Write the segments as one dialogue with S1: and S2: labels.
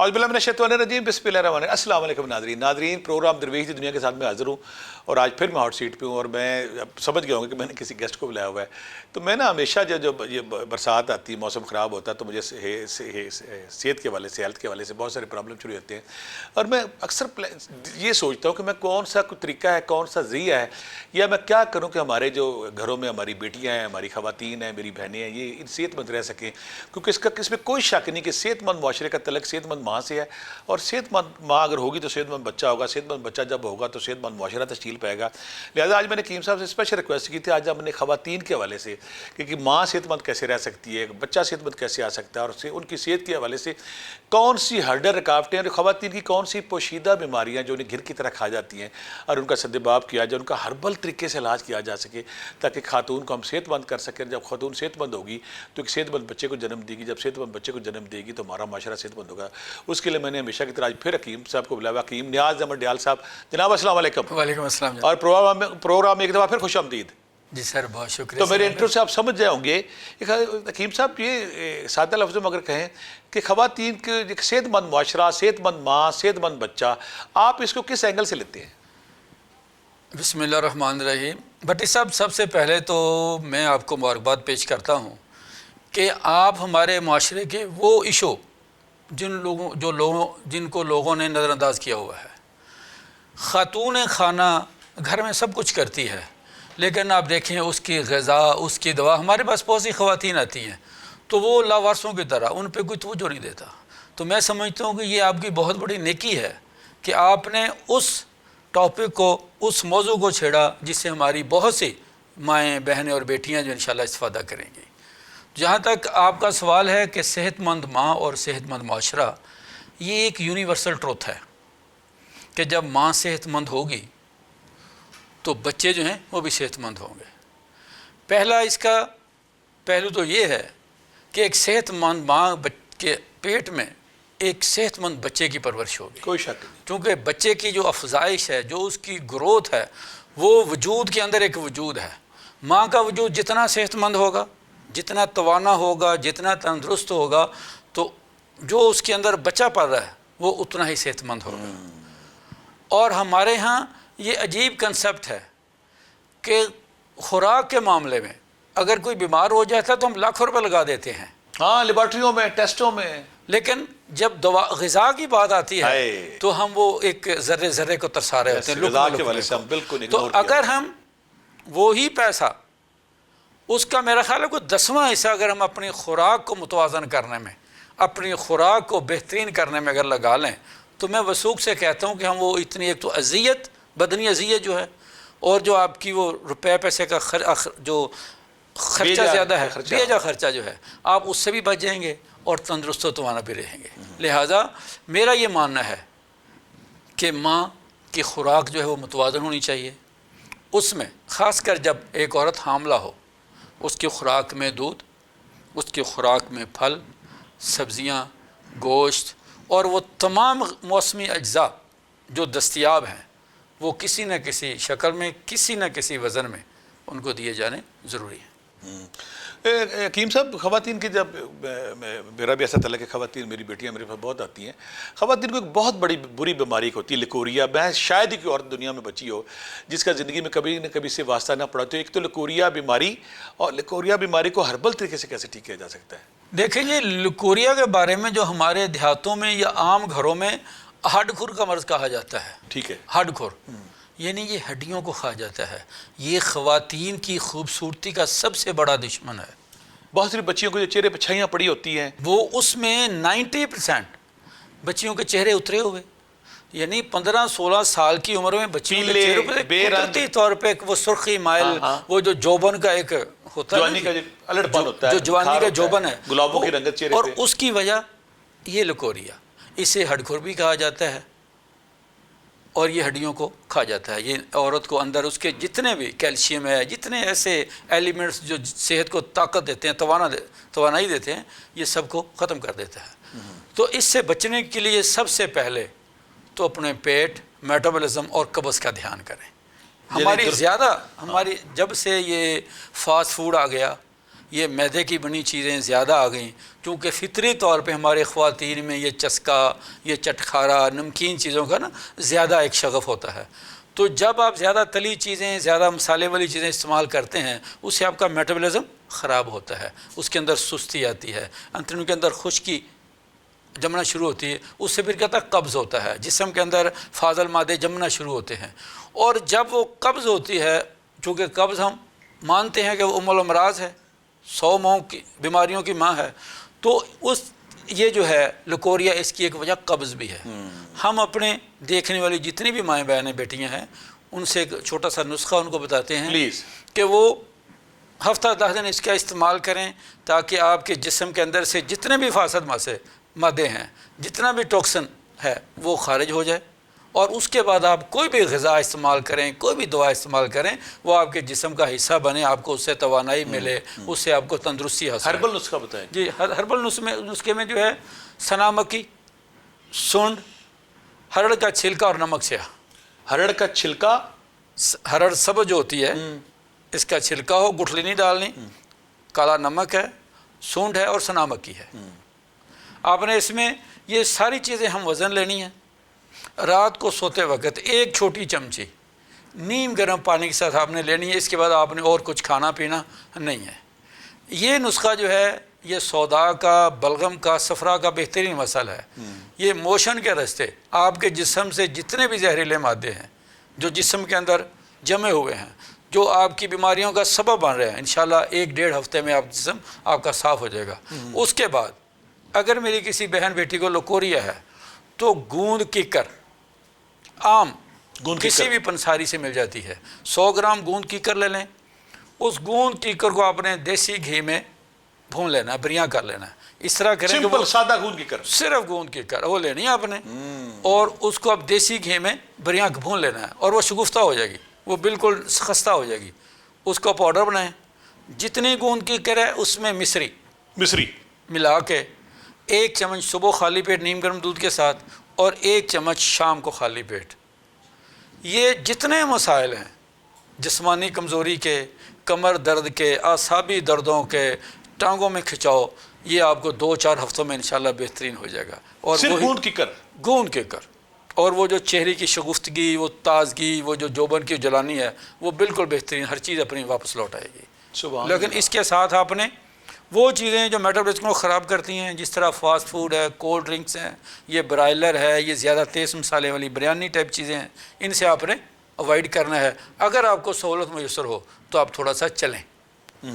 S1: اور بلا میں شیطان الرجیم بسم اللہ الرحمن الرحیم۔ السلام علیکم ناظرین پروگرام درویش دی دنیا کے ساتھ میں حاضر ہوں، اور آج پھر میں ہاٹ سیٹ پہ ہوں، اور میں سمجھ گیا ہوں کہ میں نے کسی گیسٹ کو بلایا ہوا ہے۔ تو میں نا ہمیشہ جو یہ برسات آتی ہے، موسم خراب ہوتا ہے، تو مجھے صحت کے حوالے سے، ہیلتھ کے حوالے سے بہت سارے پرابلم شروع ہوتے ہیں، اور میں اکثر یہ سوچتا ہوں کہ میں کون سا کوئی طریقہ ہے، کون سا ذریعہ ہے، یا میں کیا کروں کہ ہمارے جو گھروں میں ہماری بیٹیاں ہیں، ہماری خواتین ہیں، میری بہنیں ہیں، یہ صحت مند رہ سکیں، کیونکہ اس میں کوئی شک نہیں کہ صحت مند معاشرے کا تعلق صحت مند ماں سے ہے، اور صحت مند ماں اگر ہوگی تو صحت مند بچہ ہوگا، صحت مند بچہ جب ہوگا تو صحت مند معاشرہ تشکیل پائے گا۔ لہٰذا آج میں نے کیم صاحب سے اسپیشل ریکویسٹ کی تھی، آج ہم نے خواتین کے حوالے سے کہ ماں صحت مند کیسے رہ سکتی ہے، بچہ صحت مند کیسے آ سکتا ہے، اور ان کی صحت کے حوالے سے کون سی ہرڈر رکاوٹیں اور خواتین کی کون سی پوشیدہ بیماریاں جو انہیں گھر کی طرح کھا جاتی ہیں، اور ان کا سدباب کیا جائے، ان کا ہربل طریقے سے علاج کیا جا سکے، تاکہ خاتون کو ہم صحت مند کر سکیں۔ جب خاتون صحت مند ہوگی تو ایک صحت مند بچے کو جنم دے گی، جب صحت مند بچے کو جنم دے گی تو ہمارا معاشرہ صحت مند ہوگا۔ اس کے لیے میں نے ہمیشہ کی طرح آج پھر حکیم صاحب کو بلایا، حکیم نیاز احمد ڈیال صاحب۔ جناب السلام علیکم۔
S2: وعلیکم السلام
S1: اور پروگرام میں ایک دفعہ پھر خوش آمدید۔
S2: جی سر، بہت شکریہ۔
S1: تو میرے انٹرو سے آپ سمجھ جائے ہوں گے، حکیم صاحب یہ سادہ لفظوں میں اگر کہیں کہ خواتین کے صحت مند معاشرہ، صحت مند ماں، صحت مند بچہ، آپ اس کو کس اینگل سے لیتے ہیں؟
S2: بسم اللہ الرحمن الرحیم۔ بھٹی صاحب، سب سے پہلے تو میں آپ کو مبارکباد پیش کرتا ہوں کہ آپ ہمارے معاشرے کے وہ ایشو جن کو لوگوں نے نظر انداز کیا ہوا ہے۔ خاتون خانہ گھر میں سب کچھ کرتی ہے، لیکن آپ دیکھیں اس کی غذا، اس کی دوا، ہمارے پاس بہت سی خواتین آتی ہیں تو وہ لاوارثوں کی طرح ان پہ کوئی توجہ نہیں دیتا۔ تو میں سمجھتا ہوں کہ یہ آپ کی بہت بڑی نیکی ہے کہ آپ نے اس ٹاپک کو، اس موضوع کو چھیڑا جس سے ہماری بہت سی مائیں، بہنیں اور بیٹیاں جو انشاءاللہ استفادہ کریں گی۔ جہاں تک آپ کا سوال ہے کہ صحت مند ماں اور صحت مند معاشرہ، یہ ایک یونیورسل ٹروتھ ہے کہ جب ماں صحت مند ہوگی تو بچے جو ہیں وہ بھی صحت مند ہوں گے۔ پہلا اس کا پہلو تو یہ ہے کہ ایک صحت مند ماں کے پیٹ میں ایک صحت مند بچے کی پرورش ہوگی،
S1: کوئی شک نہیں۔
S2: کیونکہ بچے کی جو افزائش ہے، جو اس کی گروتھ ہے، وہ وجود کے اندر ایک وجود ہے۔ ماں کا وجود جتنا صحت مند ہوگا، جتنا توانا ہوگا، جتنا تندرست ہوگا، تو جو اس کے اندر بچہ پل رہا ہے وہ اتنا ہی صحت مند ہوگا۔ اور ہمارے ہاں یہ عجیب کنسپٹ ہے کہ خوراک کے معاملے میں اگر کوئی بیمار ہو جاتا ہے تو ہم لاکھوں روپے لگا دیتے ہیں،
S1: ہاں، لیبارٹریوں میں، ٹیسٹوں میں،
S2: لیکن جب غذا کی بات آتی ہے تو ہم وہ ایک ذرے ذرے کو ترسا رہے ہوتے ہیں،
S1: غذا کے والے سے ہم بالکل
S2: تو اگر ہم وہی پیسہ، اس کا میرا خیال ہے کوئی 10واں حصہ اگر ہم اپنی خوراک کو متوازن کرنے میں، اپنی خوراک کو بہترین کرنے میں اگر لگا لیں، تو میں وثوق سے کہتا ہوں کہ ہم وہ اتنی، ایک تو اذیت، بدنی اذیت جو ہے، اور جو آپ کی وہ روپے پیسے کا جو خرچہ زیادہ ہے، بے جا خرچہ جو ہے، آپ اس سے بھی بچ جائیں گے اور تندرست و توانا بھی رہیں گے۔ لہٰذا میرا یہ ماننا ہے کہ ماں کی خوراک جو ہے وہ متوازن ہونی چاہیے۔ اس میں خاص کر جب ایک عورت حاملہ ہو، اس کی خوراک میں دودھ، اس کی خوراک میں پھل، سبزیاں، گوشت، اور وہ تمام موسمی اجزاء جو دستیاب ہیں وہ کسی نہ کسی شکل میں، کسی نہ کسی وزن میں ان کو دیے جانے ضروری ہیں۔
S1: حکیم صاحب، خواتین کی جب میرا بھی ایسا تعلق ہے، خواتین، میری بیٹیاں میرے پاس بہت آتی ہیں، خواتین کو ایک بہت بڑی بری بیماری ہوتی ہے لکوریا۔ میں شاید ہی کوئی عورت دنیا میں بچی ہو جس کا زندگی میں کبھی نہ کبھی سے واسطہ نہ پڑا۔ تو ایک تو لکوریا بیماری، اور لکوریا بیماری کو ہربل طریقے سے کیسے ٹھیک کیا جا سکتا ہے؟
S2: دیکھیں، یہ لکوریا کے بارے میں جو ہمارے دیہاتوں میں یا عام گھروں میں ہڈ کھر کا مرض کہا جاتا ہے۔
S1: ٹھیک ہے،
S2: ہڈ کھر یعنی یہ ہڈیوں کو کھا جاتا ہے۔ یہ خواتین کی خوبصورتی کا سب سے بڑا دشمن ہے۔
S1: بہت سی بچیوں کو جو چہرے پہ چھائیاں پڑی ہوتی ہیں،
S2: وہ اس میں 90% بچیوں کے چہرے اترے ہوئے، یعنی 15-16 سال کی عمر میں بچیوں کے چہرے پہ قدرتی طور پہ وہ سرخی مائل، وہ جو جوبن کا ایک ہوتا ہے،
S1: جوانی کا جو الٹ پن ہوتا ہے،
S2: جو جوانی کا جوبن ہے،
S1: گلابوں کی رنگت چہرے پہ،
S2: اور اس کی وجہ یہ لکوریا، اسے ہڈ کھر بھی کہا جاتا ہے، اور یہ ہڈیوں کو کھا جاتا ہے۔ یہ عورت کو اندر اس کے جتنے بھی کیلشیم ہے، جتنے ایسے ایلیمنٹس جو صحت کو طاقت دیتے ہیں، توانائی دیتے ہیں، یہ سب کو ختم کر دیتا ہے۔ تو اس سے بچنے کے لیے سب سے پہلے تو اپنے پیٹ، میٹابولزم اور قبض کا دھیان کریں۔ ہماری جب سے یہ فاسٹ فوڈ آ گیا، یہ میدے کی بنی چیزیں زیادہ آ گئیں، چونکہ فطری طور پہ ہمارے خواتین میں یہ چسکا، یہ چٹکھارا، نمکین چیزوں کا نا زیادہ ایک شغف ہوتا ہے۔ تو جب آپ زیادہ تلی چیزیں، زیادہ مسالے والی چیزیں استعمال کرتے ہیں، اس سے آپ کا میٹابولزم خراب ہوتا ہے، اس کے اندر سستی آتی ہے، انتڑیوں کے اندر خشکی جمنا شروع ہوتی ہے، اس سے پھر کہتا ہے قبض ہوتا ہے، جسم کے اندر فاضل مادے جمنا شروع ہوتے ہیں، اور جب وہ قبض ہوتی ہے، چونکہ قبض ہم مانتے ہیں کہ وہ ام الامراض ہے، 100 ماؤں کی بیماریوں کی ماں ہے، تو یہ جو ہے لکوریا، اس کی ایک وجہ قبض بھی ہے۔ ہم اپنے دیکھنے والی جتنی بھی مائیں بہنیں بیٹیاں ہیں ان سے ایک چھوٹا سا نسخہ ان کو بتاتے ہیں
S1: پلیز
S2: کہ وہ ہفتہ 10 دن اس کا استعمال کریں، تاکہ آپ کے جسم کے اندر سے جتنے بھی فاسد مادے ہیں، جتنا بھی ٹاکسن ہے وہ خارج ہو جائے، اور اس کے بعد آپ کوئی بھی غذا استعمال کریں، کوئی بھی دوا استعمال کریں، وہ آپ کے جسم کا حصہ بنے، آپ کو اس سے توانائی ملے، اس سے آپ کو تندرستی حاصل
S1: ہربل نسخہ بتائیں
S2: جی۔ ہربل نسخے میں جو ہے سنا مکی، سونڈ، ہرڑ کا چھلکا اور نمک سیاہ۔
S1: ہرڑ کا چھلکا،
S2: ہرڑ سبز جو ہوتی ہے اس کا چھلکا ہو، گٹھلی نہیں ڈالنی، کالا نمک ہے، سونڈ ہے اور سنا مکی ہے۔ آپ نے اس میں یہ ساری چیزیں ہم وزن لینی ہیں۔ رات کو سوتے وقت ایک چھوٹی چمچی نیم گرم پانی کے ساتھ آپ نے لینی ہے، اس کے بعد آپ نے اور کچھ کھانا پینا نہیں ہے۔ یہ نسخہ جو ہے یہ سودا کا، بلغم کا، صفرا کا بہترین مسئلہ ہے۔ یہ موشن کے راستے آپ کے جسم سے جتنے بھی زہریلے مادے ہیں جو جسم کے اندر جمے ہوئے ہیں، جو آپ کی بیماریوں کا سبب بن رہے ہیں، انشاءاللہ 1-1.5 ہفتے میں آپ جسم آپ کا صاف ہو جائے گا۔ اس کے بعد اگر میری کسی بہن بیٹی کو لکوریا ہے تو گوند کیکر عام کسی بھی پنساری سے مل جاتی ہے، 100 گرام گوند کیکر لے لیں، اس گوند کیکر کو آپ نے دیسی گھی میں بھون لینا ہے، بریاں کر لینا ہے۔ اس طرح کریں کہ
S1: سمپل سادہ گوند کیکر،
S2: صرف گوند کیکر وہ لینی ہے آپ نے، اور اس کو اب دیسی گھی میں بریاں بھون لینا ہے، اور وہ شگفتہ ہو جائے گی، وہ بالکل خستہ ہو جائے گی۔ اس کو پاؤڈر بنائیں، جتنی گوند کیکر ہے اس میں مصری ملا کے 1 چمچ صبح خالی پیٹ نیم گرم دودھ کے ساتھ، اور 1 چمچ شام کو خالی پیٹ۔ یہ جتنے مسائل ہیں جسمانی کمزوری کے، کمر درد کے، اعصابی دردوں کے، ٹانگوں میں کھچاؤ، یہ آپ کو 2-4 ہفتوں میں انشاءاللہ بہترین ہو جائے گا۔ اور
S1: صرف گوند کیکر،
S2: اور وہ جو چہرے کی شگفتگی، وہ تازگی، وہ جو جوبن کی جلانی ہے، وہ بالکل بہترین، ہر چیز اپنی واپس لوٹ آئے گی۔ لیکن اس کے ساتھ آپ نے وہ چیزیں جو میٹابولزم کو خراب کرتی ہیں، جس طرح فاسٹ فوڈ ہے، کولڈ ڈرنکس ہیں، یہ برائلر ہے، یہ زیادہ تیز مسالے والی بریانی ٹائپ چیزیں ہیں، ان سے آپ نے اوائڈ کرنا ہے۔ اگر آپ کو سہولت میسر ہو تو آپ تھوڑا سا چلیں،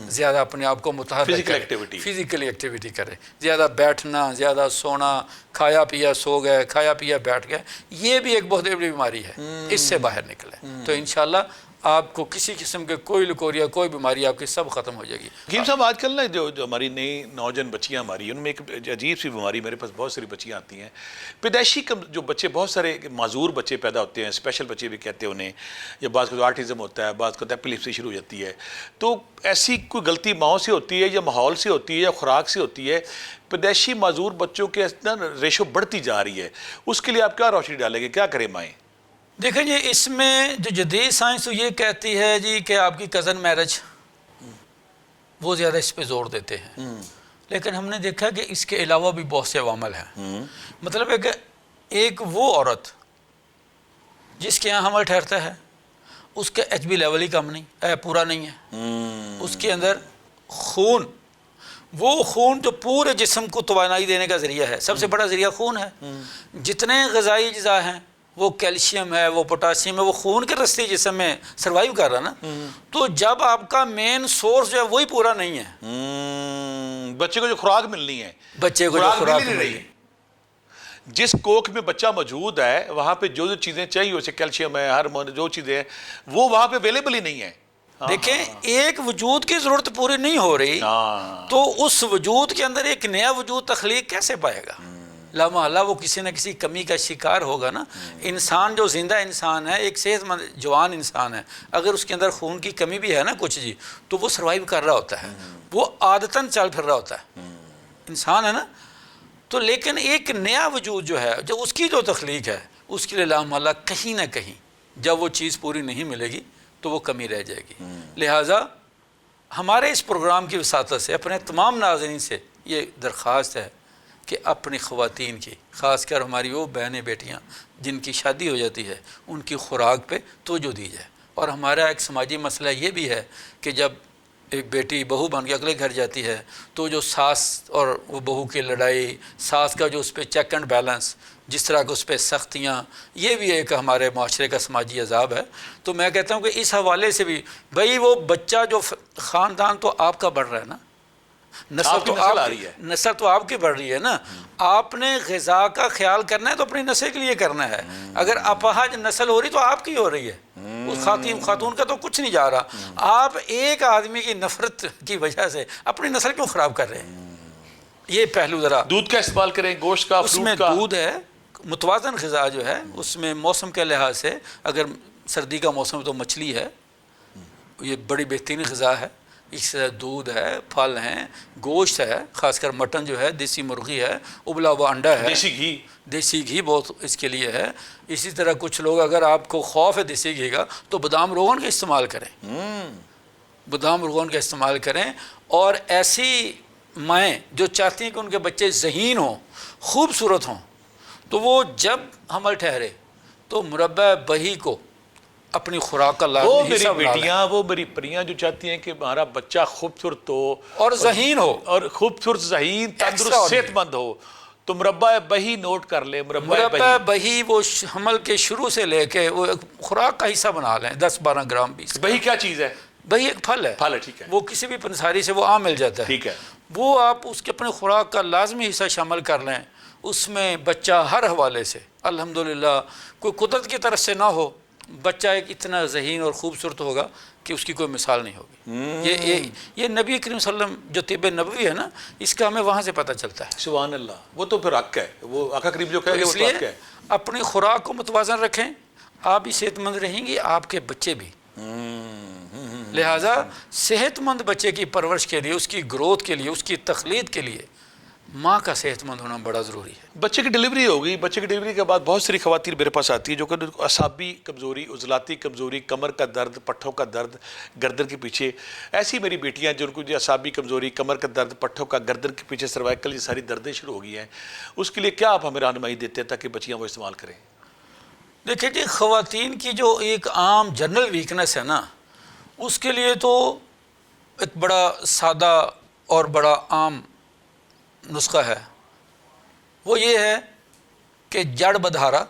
S2: زیادہ اپنے آپ کو متحرک کریں، فزیکلی ایکٹیویٹی کریں، زیادہ بیٹھنا، زیادہ سونا، کھایا پیا سو گئے، کھایا پیا بیٹھ گئے، یہ بھی ایک بہت بڑی بیماری ہے، اس سے باہر نکلیں تو انشاءاللہ آپ کو کسی قسم کے کوئی لکوریا، کوئی بیماری آپ کی سب ختم ہو جائے گی۔
S1: حکیم صاحب آج کل نا جو ہماری نئی نوجوان بچیاں ہماری، ان میں ایک عجیب سی بیماری، میرے پاس بہت ساری بچیاں آتی ہیں، پیدائشی جو بچے، بہت سارے معذور بچے پیدا ہوتے ہیں، اسپیشل بچے بھی کہتے ہیں انہیں، یا بعض کو آرٹزم ہوتا ہے، بعض کو ایپیلیپسی شروع ہو جاتی ہے، تو ایسی کوئی غلطی ماؤں سے ہوتی ہے یا ماحول سے ہوتی ہے یا خوراک سے ہوتی ہے؟ پیدائشی معذور بچوں کے ریشو بڑھتی جا رہی ہے، اس کے لیے آپ کیا روشنی ڈالیں گے، کیا کریں مائیں؟
S2: دیکھیں جی، اس میں جو جدید سائنس تو یہ کہتی ہے جی کہ آپ کی کزن میرج، وہ زیادہ اس پہ زور دیتے ہیں، لیکن ہم نے دیکھا کہ اس کے علاوہ بھی بہت سے عوامل ہیں۔ مطلب ہے کہ ایک وہ عورت جس کے یہاں حمل ٹھہرتا ہے، اس کا ایچ بی لیول ہی کم نہیں، پورا نہیں ہے، اس کے اندر خون، وہ خون جو پورے جسم کو توانائی دینے کا ذریعہ ہے، سب سے بڑا ذریعہ خون ہے۔ جتنے غذائی اجزاء ہیں، وہ کیلشیم ہے، وہ پوٹاسیم ہے، وہ خون کے راستے جسم میں سروائیو کر رہا نا، تو جب آپ کا مین سورس جو ہے وہی پورا نہیں ہے،
S1: بچے کو جو خوراک ملنی ہے،
S2: بچے کو جو خوراک مل رہی ہے،
S1: جس کوکھ میں بچہ موجود ہے وہاں پہ جو چیزیں چاہیے، اسے کیلشیم ہے، ہارمون، جو چیزیں ہیں وہ وہاں پہ اویلیبل ہی نہیں ہے۔
S2: دیکھیں ایک وجود کی ضرورت پوری نہیں ہو رہی تو اس وجود کے اندر ایک نیا وجود تخلیق کیسے پائے گا؟ لامحالہ وہ کسی نہ کسی کمی کا شکار ہوگا نا۔ انسان جو زندہ انسان ہے، ایک صحت مند جوان انسان ہے، اگر اس کے اندر خون کی کمی بھی ہے نا کچھ جی، تو وہ سروائیو کر رہا ہوتا ہے، وہ عادتاً چل پھر رہا ہوتا ہے، انسان ہے نا۔ تو لیکن ایک نیا وجود جو ہے، جو اس کی جو تخلیق ہے، اس کے لیے لامحالہ کہیں نہ کہیں جب وہ چیز پوری نہیں ملے گی تو وہ کمی رہ جائے گی۔ لہٰذا ہمارے اس پروگرام کی وساطت سے اپنے تمام ناظرین سے یہ درخواست ہے کہ اپنی خواتین کی، خاص کر ہماری وہ بہنیں بیٹیاں جن کی شادی ہو جاتی ہے، ان کی خوراک پہ توجہ دی جائے۔ اور ہمارا ایک سماجی مسئلہ یہ بھی ہے کہ جب ایک بیٹی بہو بن کے اگلے گھر جاتی ہے تو جو ساس اور وہ بہو کی لڑائی، ساس کا جو اس پہ چیک اینڈ بیلنس، جس طرح کہ اس پہ سختیاں، یہ بھی ایک ہمارے معاشرے کا سماجی عذاب ہے۔ تو میں کہتا ہوں کہ اس حوالے سے بھی بھائی وہ بچہ جو خاندان تو آپ کا بڑھ رہا ہے نا، نسل تو آپ
S1: آ رہی ہے،
S2: نسل تو آپ کی بڑھ رہی ہے نا، آپ نے غذا کا خیال کرنا ہے تو اپنی نسل کے لیے کرنا ہے۔ اگر اپاہج نسل ہو رہی تو آپ کی ہو رہی ہے، اس خاتون کا تو کچھ نہیں جا رہا۔ آپ ایک آدمی کی نفرت کی وجہ سے اپنی نسل کیوں خراب کر رہے ہیں؟ یہ پہلو ذرا،
S1: دودھ کا استعمال کریں، گوشت کا،
S2: اس میں
S1: فروٹ کا۔
S2: دودھ ہے، متوازن غذا جو ہے اس میں موسم کے لحاظ سے، اگر سردی کا موسم تو مچھلی ہے، یہ بڑی بہترین غذا ہے۔ اس سے دودھ ہے، پھل ہیں، گوشت ہے، خاص کر مٹن جو ہے، دیسی مرغی ہے، ابلا ہوا انڈا ہے، دیسی گھی بہت اس کے لیے ہے۔ اسی طرح کچھ لوگ، اگر آپ کو خوف ہے دیسی گھی کا تو بادام روغن کا استعمال کریں، بادام روغن کا استعمال کریں۔ اور ایسی مائیں جو چاہتی ہیں کہ ان کے بچے ذہین ہوں، خوبصورت ہوں، تو وہ جب حمل ٹھہرے تو مربع بہی کو اپنی خوراک کا
S1: وہ
S2: لازمی حصہ
S1: میری
S2: بنا لیں،
S1: بیٹیاں، وہ میری پریاں جو چاہتی ہیں کہ ہمارا بچہ خوبصورت ہو
S2: اور ذہین ہو،
S1: اور خوبصورت، ذہین، تندرست، صحت مند ہو، تو مربع بہی نوٹ کر لیں۔
S2: مربع بہی وہ حمل کے شروع سے لے کے وہ خوراک کا حصہ بنا لیں، 10-12 گرام 20۔
S1: بہی کیا چیز ہے؟
S2: بہی ایک پھل ہے،
S1: ٹھیک ہے،
S2: وہ کسی بھی پنساری سے وہ عام مل جاتا ہے،
S1: ٹھیک ہے۔
S2: وہ آپ اس کے اپنے خوراک کا لازمی حصہ شامل کر لیں۔ اس میں بچہ ہر حوالے سے الحمدللہ کوئی قدرت کی طرف سے نہ ہو، بچہ ایک اتنا ذہین اور خوبصورت ہوگا کہ اس کی کوئی مثال نہیں ہوگی۔ یہ نبی کریم صلی اللہ علیہ وسلم جو طب نبوی ہے نا، اس کا ہمیں وہاں سے پتہ چلتا ہے۔
S1: سبحان اللہ، وہ تو پھر حق ہے، وہ آقا کریم جو کہہ گے وہ
S2: اس
S1: تو
S2: لیے
S1: حق ہے۔
S2: اپنی خوراک کو متوازن رکھیں، آپ بھی صحت مند رہیں گی، آپ کے بچے بھی۔ لہٰذا صحت مند بچے کی پرورش کے لیے، اس کی گروتھ کے لیے، اس کی تخلیق کے لیے ماں کا صحت مند ہونا بڑا ضروری ہے۔
S1: بچے کی ڈلیوری ہوگی، بچے کی ڈلیوری کے بعد بہت ساری خواتین میرے پاس آتی ہیں جو کہ اعصابی کمزوری، عضلاتی کمزوری، کمر کا درد، پٹھوں کا درد، گردن کے پیچھے، ایسی میری بیٹیاں جن کو اعصابی کمزوری، کمر کا درد، پٹھوں کا، گردن کے پیچھے سروائکل، یہ ساری دردیں شروع ہو گئی ہیں، اس کے لیے کیا آپ ہمیں رہنمائی دیتے ہیں تاکہ بچیاں وہ استعمال کریں؟
S2: دیکھیں جی، خواتین کی جو ایک عام جنرل ویکنس ہے نا، اس کے لیے تو ایک بڑا سادہ اور بڑا عام نسخہ ہے، وہ یہ ہے کہ جڑ بدھارا،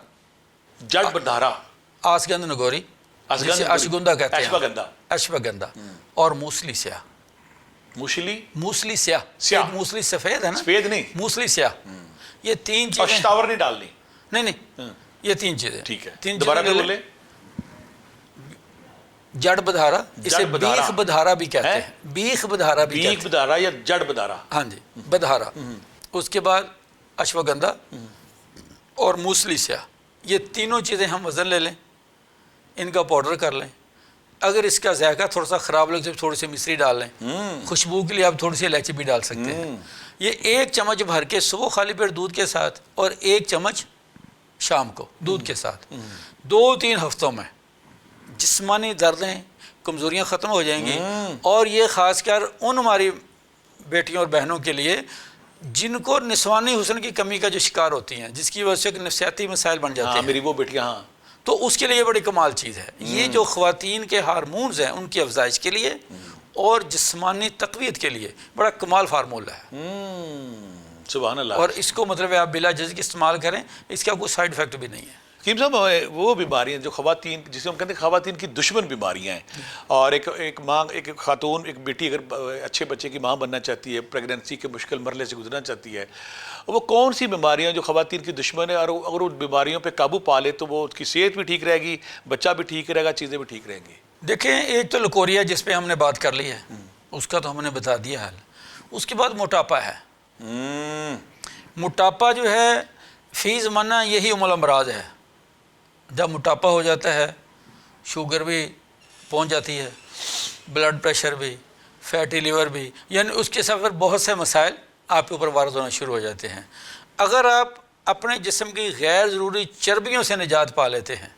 S2: آسگند نگوری، جسے اشگندہ کہتے ہیں، اشوگندھا، اور موسلی سیاہ۔ موسلی سیاہ، موسلی سفید ہے نا،
S1: سفید نہیں،
S2: موسلی سیاہ، یہ تین چیزیں،
S1: اور شتاور نہیں ڈالنی،
S2: نہیں، یہ تین چیزیں،
S1: ٹھیک ہے،
S2: تین
S1: دوبارہ
S2: چیزیں
S1: بولیں۔
S2: جڑ بدھارا، اسے بیخ بدھارا بھی کہتے ہیں، بیخ بدھارا بھی کہتے ہیں،
S1: بیخ بدھارا یا جڑ بدھارا،
S2: ہاں جی، بدھارا۔ اس کے بعد اشوگندھا اور موسلی سیاہ، یہ تینوں چیزیں ہم وزن لے لیں، ان کا پاؤڈر کر لیں۔ اگر اس کا ذائقہ تھوڑا سا خراب لگے تو تھوڑی سی مصری ڈال لیں، خوشبو کے لیے آپ تھوڑی سی الائچی بھی ڈال سکتے ہیں۔ یہ 1 چمچ بھر کے صبح خالی پیٹ دودھ کے ساتھ اور 1 چمچ شام کو دودھ کے ساتھ 2-3 ہفتوں میں جسمانی دردیں، کمزوریاں ختم ہو جائیں گی۔ اور یہ خاص کر ان ہماری بیٹیوں اور بہنوں کے لیے جن کو نسوانی حسن کی کمی کا جو شکار ہوتی ہیں، جس کی وجہ سے نفسیاتی مسائل بن جاتے ہیں،
S1: میری وہ بیٹیاں، ہاں،
S2: تو اس کے لیے بڑی کمال چیز ہے۔ یہ جو خواتین کے ہارمونز ہیں ان کی افزائش کے لیے اور جسمانی تقویت کے لیے بڑا کمال فارمولہ ہے۔
S1: سبحان اللہ۔
S2: اور اس کو مطلب ہے آپ بلا جھجک استعمال کریں، اس کا کوئی سائیڈ افیکٹ بھی نہیں ہے۔
S1: حکیم صاحب، وہ بیماریاں جو خواتین، جسے ہم کہتے ہیں خواتین کی دشمن بیماریاں ہیں، اور ایک ماں، ایک خاتون، ایک بیٹی اگر اچھے بچے کی ماں بننا چاہتی ہے، پریگننسی کے مشکل مرحلے سے گزرنا چاہتی ہے، وہ کون سی بیماریاں جو خواتین کی دشمن ہے، اور اگر ان بیماریوں پہ قابو پا لے تو وہ اس کی صحت بھی ٹھیک رہے گی، بچہ بھی ٹھیک رہے گا، چیزیں بھی ٹھیک رہیں گی؟
S2: دیکھیں، ایک تو لکوریا جس پہ ہم نے بات کر لی ہے، اس کا تو ہم نے بتا دیا حل۔ اس کے بعد موٹاپا ہے۔ موٹاپا جو ہے فی زمانہ یہی ام الامراض ہے۔ جب موٹاپا ہو جاتا ہے، شوگر بھی پہنچ جاتی ہے، بلڈ پریشر بھی، فیٹی لیور بھی، یعنی اس کے ساتھ بہت سے مسائل آپ کے اوپر وارد ہونا شروع ہو جاتے ہیں۔ اگر آپ اپنے جسم کی غیر ضروری چربیوں سے نجات پا لیتے ہیں،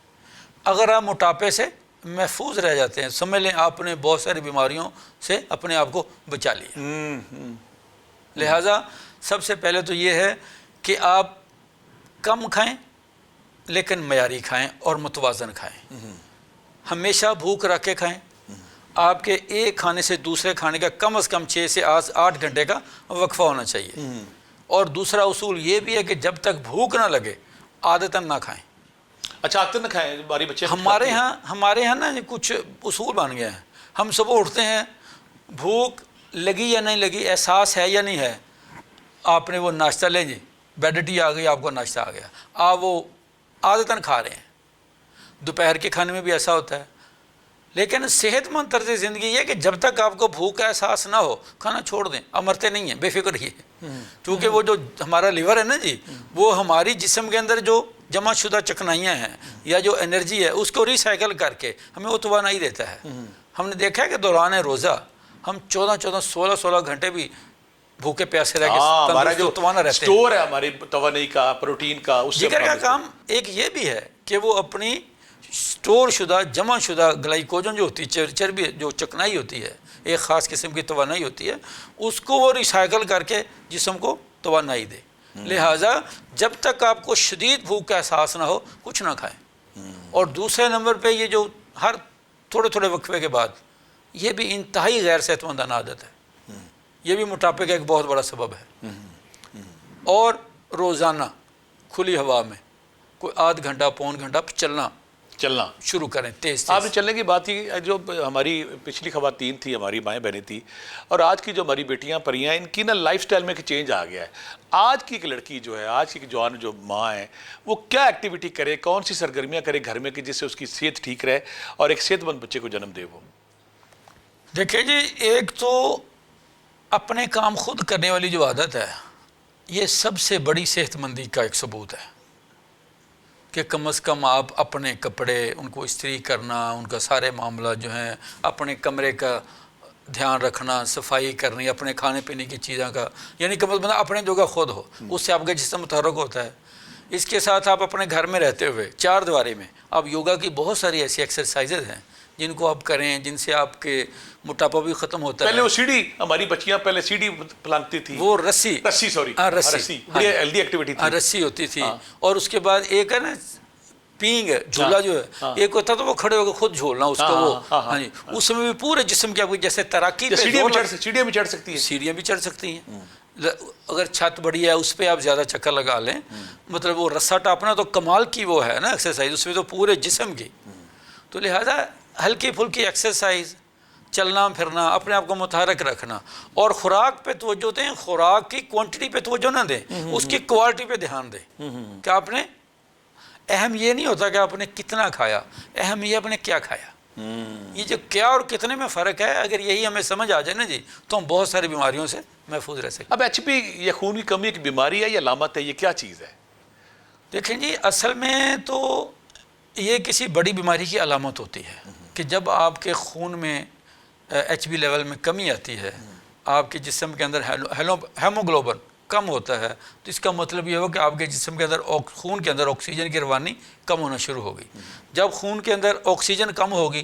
S2: اگر آپ موٹاپے سے محفوظ رہ جاتے ہیں. سمجھ لیں آپ نے بہت ساری بیماریوں سے اپنے آپ کو بچا لیا. لہٰذا سب سے پہلے تو یہ ہے کہ آپ کم کھائیں لیکن معیاری کھائیں اور متوازن کھائیں. ہمیشہ بھوک رکھ کے کھائیں. آپ کے ایک کھانے سے دوسرے کھانے کا کم از کم 6 سے 8 گھنٹے کا وقفہ ہونا چاہیے. اور دوسرا اصول یہ بھی ہے کہ جب تک بھوک نہ لگے عادتاً نہ کھائیں.
S1: اچھا عادتاً نہ کھائیں. ہماری بچے
S2: ہمارے ہاں نا کچھ اصول بن گئے ہیں. ہم صبح اٹھتے ہیں, بھوک لگی یا نہیں لگی, احساس ہے یا نہیں ہے, آپ نے وہ ناشتہ لیں جی, بیڈ ٹی آ گئی, آپ کو ناشتہ آ گیا, آپ وہ عادتاً کھا رہے ہیں. دوپہر کے کھانے میں بھی ایسا ہوتا ہے. لیکن صحت مند طرز زندگی یہ ہے کہ جب تک آپ کو بھوک کا احساس نہ ہو کھانا چھوڑ دیں. آپ مرتے نہیں ہیں, بے فکر رہیے. کیونکہ وہ جو ہمارا لیور ہے نا جی, وہ ہماری جسم کے اندر جو جمع شدہ چکنائیاں ہیں یا جو انرجی ہے اس کو ریسائیکل کر کے ہمیں وہ توانائی دیتا ہے. ہم نے دیکھا ہے کہ دوران روزہ ہم 14 16 گھنٹے بھی بھوکے پیاسے رہ کے
S1: ہمارا جو
S2: توانا رہتے ہیں.
S1: سٹور ہے ہماری توانائی کا, پروٹین کا, اس سے
S2: جگر کا کام ایک یہ بھی ہے کہ وہ اپنی سٹور شدہ جمع شدہ گلائکوجن جو ہوتی ہے, چربی جو چکنائی ہوتی ہے, ایک خاص قسم کی توانائی ہوتی ہے, اس کو وہ ریسائیکل کر کے جسم کو توانائی دے. لہٰذا جب تک آپ کو شدید بھوک کا احساس نہ ہو کچھ نہ کھائیں. اور دوسرے نمبر پہ یہ جو ہر تھوڑے وقفے کے بعد, یہ بھی انتہائی غیر صحت مندانہ عادت ہے. یہ بھی موٹاپے کا ایک بہت بڑا سبب ہے. اور روزانہ کھلی ہوا میں کوئی آدھ گھنٹہ پون گھنٹہ چلنا شروع کریں تیز.
S1: آپ نے چلنے کی بات کی, جو ہماری پچھلی خواتین تھی, ہماری مائیں بہنیں تھیں, اور آج کی جو ہماری بیٹیاں پریاں, ان کی نا لائف سٹائل میں ایک چینج آ گیا ہے. آج کی ایک لڑکی جو ہے, آج کی جوان جو ماں ہے, وہ کیا ایکٹیویٹی کرے, کون سی سرگرمیاں کرے گھر میں کہ جس سے اس کی صحت ٹھیک رہے اور ایک صحت مند بچے کو جنم دے. وہ
S2: دیکھیں جی, ایک تو اپنے کام خود کرنے والی جو عادت ہے, یہ سب سے بڑی صحت مندی کا ایک ثبوت ہے کہ کم از کم آپ اپنے کپڑے ان کو استری کرنا, ان کا سارے معاملہ جو ہیں, اپنے کمرے کا دھیان رکھنا, صفائی کرنی, اپنے کھانے پینے کی چیزوں کا, یعنی کم از کم اپنے جگہ خود ہو, اس سے آپ کا جسم متحرک ہوتا ہے. اس کے ساتھ آپ اپنے گھر میں رہتے ہوئے 4 دیواری میں آپ یوگا کی بہت ساری ایسی ایکسرسائزز ہیں جن کو آپ کریں, جن سے آپ کے موٹاپا بھی ختم ہوتا ہے.
S1: پہلے وہ سیڑھی, ہماری بچیاں پہلے سیڑھی پلانگتی تھی,
S2: وہ رسی
S1: بڑی ہیلدی ایکٹیویٹی تھی,
S2: رسی ہوتی تھی. اور اس کے بعد ایک ہے نا پینگ جھولا جو ہے, ایک ہوتا تو وہ کھڑے ہو کے خود جھولنا اس کو, وہ ہاں جی, اس میں بھی پورے جسم کی آپ کو جیسے تیراکی,
S1: سیڑھیاں بھی چڑھ سکتی ہیں,
S2: سیڑھیاں بھی چڑھ سکتی ہیں. اگر چھت بڑی ہے اس پہ آپ زیادہ چکر لگا لیں, مطلب وہ رسا ٹاپنا تو کمال کی وہ ہے نا ایکسرسائز, اس میں تو پورے جسم کی. تو لہٰذا ہلکی پھلکی ایکسرسائز, چلنا پھرنا, اپنے آپ کو متحرک رکھنا, اور خوراک پہ توجہ دیں. خوراک کی کوانٹٹی پہ توجہ نہ دیں, اس کی کوالٹی پہ دھیان دیں. کہ آپ نے, اہم یہ نہیں ہوتا کہ آپ نے کتنا کھایا, اہم یہ آپ نے کیا کھایا. یہ جو کیا اور کتنے میں فرق ہے, اگر یہی ہمیں سمجھ آ جائے نا جی, تو ہم بہت ساری بیماریوں سے محفوظ رہ سکتے.
S1: اب ایچ پی یا خون کی کمی ایک بیماری ہے یا علامت ہے, یہ کیا چیز ہے؟
S2: دیکھیں جی, اصل میں تو یہ کسی بڑی بیماری کی علامت ہوتی ہے کہ جب آپ کے خون میں ایچ بی لیول میں کمی آتی ہے, آپ کے جسم کے اندر ہیموگلوبن کم ہوتا ہے, تو اس کا مطلب یہ ہو کہ آپ کے جسم کے اندر خون کے اندر آکسیجن کی روانی کم ہونا شروع ہوگی. جب خون کے اندر آکسیجن کم ہوگی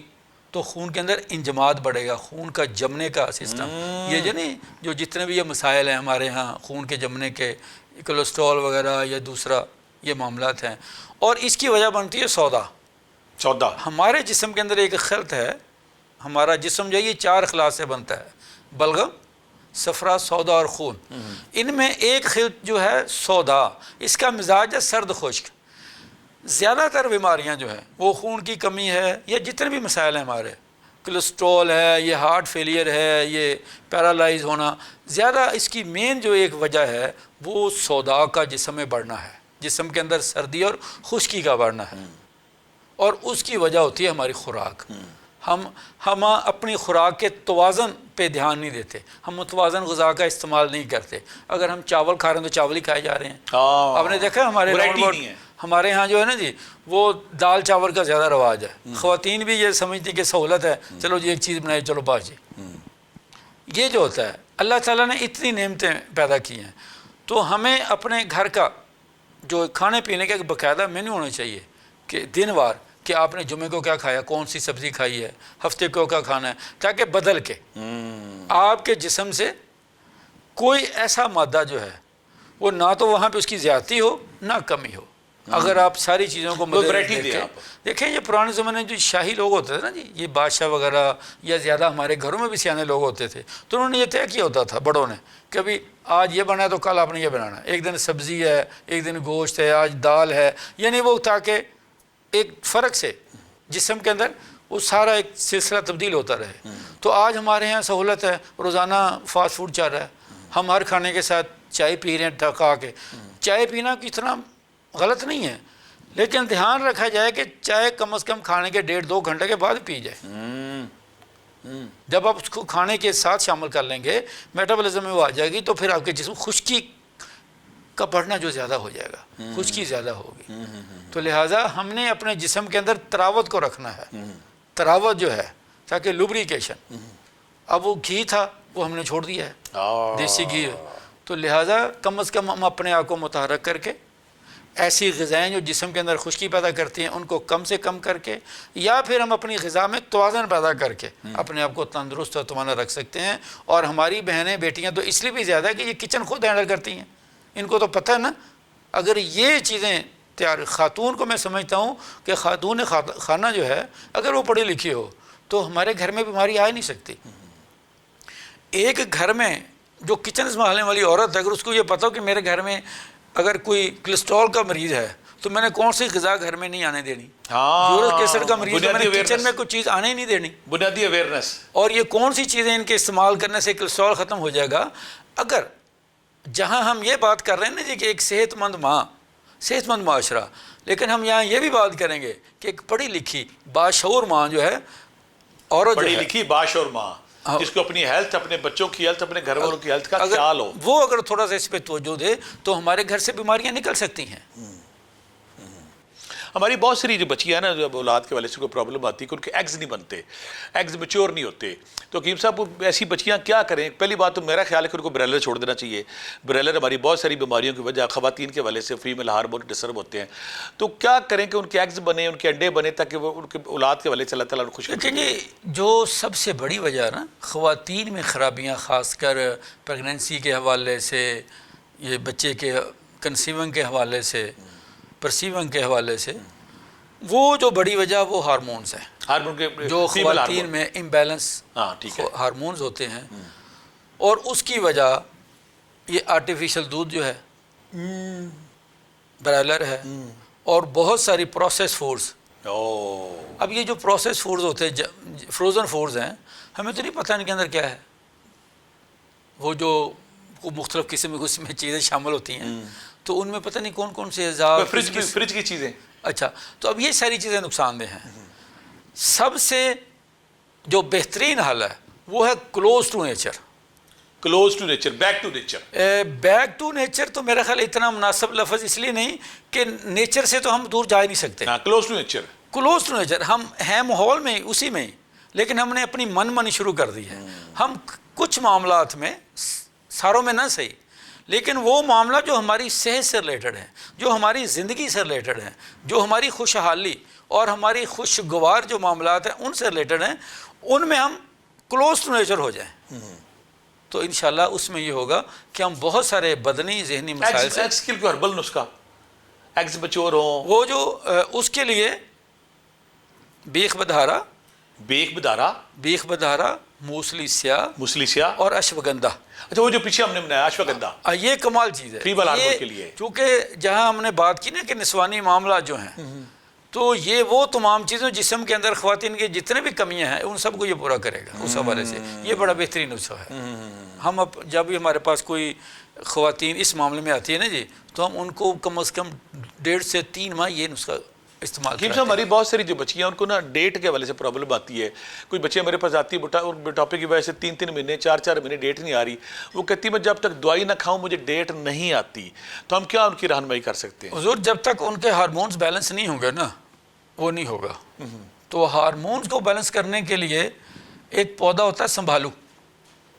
S2: تو خون کے اندر انجماد بڑھے گا, خون کا جمنے کا سسٹم. یہ جو نہیں, جو جتنے بھی یہ مسائل ہیں ہمارے ہاں خون کے جمنے کے, کولیسٹرول وغیرہ یا دوسرا یہ معاملات ہیں, اور اس کی وجہ بنتی ہے سودا. ہمارے جسم کے اندر ایک خلط ہے, ہمارا جسم جو ہے یہ 4 اخلاق سے بنتا ہے, بلغم, صفرا, سودا اور خون. ان میں ایک خلط جو ہے سودا, اس کا مزاج ہے سرد خشک. زیادہ تر بیماریاں جو ہیں وہ خون کی کمی ہے, یا جتنے بھی مسائل ہیں ہمارے, کولیسٹرول ہے, یہ ہارٹ فیلئر ہے, یہ پیرالائز ہونا, زیادہ اس کی مین جو ایک وجہ ہے وہ سودا کا جسم میں بڑھنا ہے, جسم کے اندر سردی اور خشکی کا بڑھنا ہے. اور اس کی وجہ ہوتی ہے ہماری خوراک. ہم اپنی خوراک کے توازن پہ دھیان نہیں دیتے, ہم متوازن غذا کا استعمال نہیں کرتے. اگر ہم چاول کھا رہے ہیں تو چاول ہی کھائے جا رہے ہیں. آپ نے دیکھا ہمارے ہاں جو ہے نا جی, وہ دال چاول کا زیادہ رواج ہے. خواتین بھی یہ سمجھتی کہ سہولت ہے, چلو جی ایک چیز بنائے, چلو بس جی. یہ جو ہوتا ہے, اللہ تعالیٰ نے اتنی نعمتیں پیدا کی ہیں, تو ہمیں اپنے گھر کا جو کھانے پینے کا ایک باقاعدہ مینو ہونا چاہیے کہ دن وار کہ آپ نے جمعے کو کیا کھایا, کون سی سبزی کھائی ہے, ہفتے کو کیا کھانا ہے, تاکہ بدل کے آپ کے جسم سے کوئی ایسا مادہ جو ہے وہ نہ تو وہاں پہ اس کی زیادتی ہو نہ کمی ہو. اگر آپ ساری چیزوں کو دیکھیں, یہ پرانے زمانے میں جو شاہی لوگ ہوتے تھے نا جی, یہ بادشاہ وغیرہ یا زیادہ ہمارے گھروں میں بھی سیانے لوگ ہوتے تھے, تو انہوں نے یہ طے کیا ہوتا تھا بڑوں نے کہ ابھی آج یہ بنا ہے تو کل آپ نے یہ بنانا ہے, ایک دن سبزی ہے, ایک دن گوشت ہے, آج دال ہے, یعنی وہ تاکہ ایک فرق سے جسم کے اندر وہ سارا ایک سلسلہ تبدیل ہوتا رہے. تو آج ہمارے یہاں سہولت ہے, روزانہ فاسٹ فوڈ چل رہا ہے, ہم ہر کھانے کے ساتھ چائے پی رہے ہیں ٹھکا کے. چائے پینا اتنا غلط نہیں ہے, لیکن دھیان رکھا جائے کہ چائے کم از کم کھانے کے 1.5-2 گھنٹے کے بعد پی جائے. جب آپ اس کو کھانے کے ساتھ شامل کر لیں گے, میٹابولزم میں وہ آ جائے گی, تو پھر آپ کے جسم خشکی کا بڑھنا جو زیادہ ہو جائے گا, خشکی زیادہ ہوگی. تو لہٰذا ہم نے اپنے جسم کے اندر تراوت کو رکھنا ہے, تراوت جو ہے, تاکہ لوبریکیشن. اب وہ گھی تھا وہ ہم نے چھوڑ دیا ہے, دیسی گھی. تو لہٰذا کم از کم ہم اپنے آپ کو متحرک کر کے ایسی غذائیں جو جسم کے اندر خشکی پیدا کرتی ہیں ان کو کم سے کم کر کے, یا پھر ہم اپنی غذا میں توازن پیدا کر کے اپنے آپ کو تندرست اور توانا رکھ سکتے ہیں. اور ہماری بہنیں بیٹیاں تو اس لیے بھی زیادہ کہ یہ کچن خود ہینڈل کرتی ہیں, ان کو تو پتہ ہے نا. اگر یہ چیزیں تیار, خاتون کو میں سمجھتا ہوں کہ خاتون خانہ جو ہے اگر وہ پڑھی لکھی ہو تو ہمارے گھر میں بیماری آ ہی نہیں سکتی. ایک گھر میں جو کچن سنبھالنے والی عورت ہے, اگر اس کو یہ پتہ ہو کہ میرے گھر میں اگر کوئی کولیسٹرول کا مریض ہے تو میں نے کون سی غذا گھر میں نہیں آنے دینی, یورک ایسڈ کا مریض ہے میں نے کچن میں کوئی چیز آنے ہی نہیں دینی.
S1: بنیادی اویئرنیس. اور
S2: یہ کون سی چیزیں ان کے استعمال کرنے سے کولیسٹرول ختم ہو جائے گا. اگر جہاں ہم یہ بات کر رہے ہیں نا جی کہ ایک صحت مند ماں, صحت مند معاشرہ, لیکن ہم یہاں یہ بھی بات کریں گے کہ ایک پڑھی لکھی باشعور ماں جو ہے, عورت
S1: پڑھی لکھی باشعور ماں جس کو اپنی ہیلتھ, اپنے بچوں کی ہیلتھ, اپنے گھر والوں کی ہیلتھ کا خیال ہو,
S2: وہ اگر تھوڑا سا اس پہ توجہ دے تو ہمارے گھر سے بیماریاں نکل سکتی ہیں.
S1: ہماری بہت ساری جو بچیاں ہیں نا, جو اولاد کے والے سے کوئی پرابلم آتی ہے کہ ان کے ایگز نہیں بنتے, ایگز میچور نہیں ہوتے. تو حکیم صاحب ایسی بچیاں کیا کریں؟ پہلی بات تو میرا خیال ہے کہ ان کو برائلر چھوڑ دینا چاہیے. برائلر ہماری بہت ساری بیماریوں کی وجہ خواتین کے والے سے فیمیل ہارمون ڈسٹرب ہوتے ہیں. تو کیا کریں کہ ان کے ایگز بنے, ان کے انڈے بنے, تاکہ وہ ان کے اولاد کے والے سے اللہ تعالیٰ خوش
S2: کریں. جو سب سے بڑی وجہ ہے نا خواتین میں خرابیاں, خاص کر پریگننسی کے حوالے سے, یہ بچے کے کنسیونگ کے حوالے سے, پرسیونگ کے حوالے سے, وہ جو بڑی وجہ وہ ہارمونز ہیں.
S1: ہارمون کے
S2: جو خواتین میں امبیلنس ہارمونز ہوتے ہیں, اور اس کی وجہ یہ آرٹیفیشل دودھ جو ہے, برائلر ہے, اور بہت ساری پروسیس فوڈز. اب یہ جو پروسیس فوڈز ہوتے ہیں, فروزن فوڈز ہیں, ہمیں تو نہیں پتہ ان کے اندر کیا ہے. وہ جو مختلف قسم میں چیزیں شامل ہوتی ہیں, تو ان میں پتہ نہیں کون کون سے اعزاز,
S1: فریج کی چیزیں.
S2: اچھا, تو اب یہ ساری چیزیں نقصان دہ ہیں. سب سے جو بہترین حل ہے وہ ہے close to nature.
S1: Close to nature, back to nature.
S2: Back to nature تو میرا خیال اتنا مناسب لفظ اس لیے نہیں کہ نیچر سے تو ہم دور جا ہی نہیں سکتے.
S1: Close to nature.
S2: Close to nature, ہم ہیں ماحول میں اسی میں, لیکن ہم نے اپنی من مانی شروع کر دی ہے. ہم کچھ معاملات میں, ساروں میں نہ صحیح, لیکن وہ معاملہ جو ہماری صحت سے ریلیٹڈ ہے, جو ہماری زندگی سے ریلیٹڈ ہیں, جو ہماری خوشحالی اور ہماری خوشگوار جو معاملات ہیں ان سے ریلیٹڈ ہیں, ان میں ہم کلوز ٹو نیچر ہو جائیں. تو انشاءاللہ اس میں یہ ہوگا کہ ہم بہت سارے بدنی ذہنی مسائل سے,
S1: ایگز کے لیے ہربل نسخہ, ایگز میچور ہوں,
S2: وہ جو اس کے لیے بیخ بدارا, بیخ بدارا, موسلی سیاہ اور اشوگندھا.
S1: اچھا, وہ جو پیچھے ہم نے بنایا اشوگندھا,
S2: یہ کمال چیز ہے.
S1: فیبل ہارمون کے لیے,
S2: چونکہ جہاں ہم نے بات کی نا کہ نسوانی معاملات جو ہیں, تو یہ وہ تمام چیزیں جسم کے اندر خواتین کی جتنے بھی کمیاں ہیں ان سب کو یہ پورا کرے گا. اس حوالے سے یہ بڑا بہترین نسخہ ہے. ہم اب جب بھی ہمارے پاس کوئی خواتین اس معاملے میں آتی ہے نا جی, تو ہم ان کو کم از کم 1.5 سے 3 ماہ یہ نسخہ استعمال کرتے ہیں.
S1: ہماری بہت ساری جو بچیاں ان کو نا ڈیٹ کے حوالے سے پرابلم آتی ہے. کوئی بچے ہمارے پاس آتی ہے بٹاپے کی وجہ سے 3 مہینے 4 مہینے ڈیٹ نہیں آ رہی. وہ کہتی میں جب تک دوائی نہ کھاؤں مجھے ڈیٹ نہیں آتی. تو ہم کیا ان کی رہنمائی کر سکتے ہیں؟
S2: حضور, جب تک ان کے ہارمونز بیلنس نہیں ہوں گے نا, وہ نہیں ہوگا. تو ہارمونز کو بیلنس کرنے کے لیے ایک پودا ہوتا ہے سنبھالو.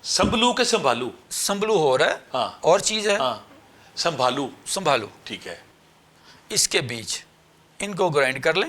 S2: سنبھلو ہو رہا ہے, اور چیز ہے سنبھالو.
S1: ٹھیک ہے.
S2: اس کے بیج ان کو گرائنڈ کر لیں,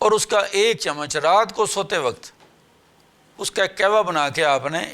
S2: اور اس کا 1 چمچ رات کو سوتے وقت اس کا ایک کہوا بنا کے آپ نے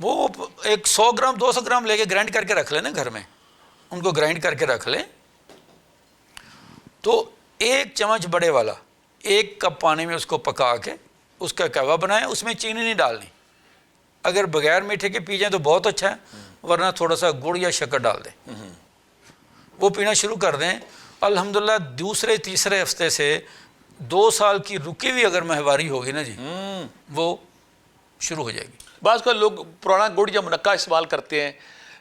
S2: وہ ایک 100 گرام 200 گرام لے کے گرائنڈ کر کے رکھ لیں نا گھر میں, ان کو گرائنڈ کر کے رکھ لیں. تو 1 چمچ بڑے والا 1 کپ پانی میں اس کو پکا کے اس کا کہوا بنائیں, اس میں چینی نہیں ڈالنی. اگر بغیر میٹھے کے پی جائیں تو بہت اچھا ہے, ورنہ تھوڑا سا گڑ یا شکر ڈال دیں, وہ پینا شروع کر دیں. الحمدللہ دوسرے تیسرے ہفتے سے 2 سال کی رکی ہوئی اگر ماہواری ہوگی نا جی وہ شروع ہو جائے گی.
S1: بعض کا لوگ پرانا گڑ یا منقع استعمال کرتے ہیں,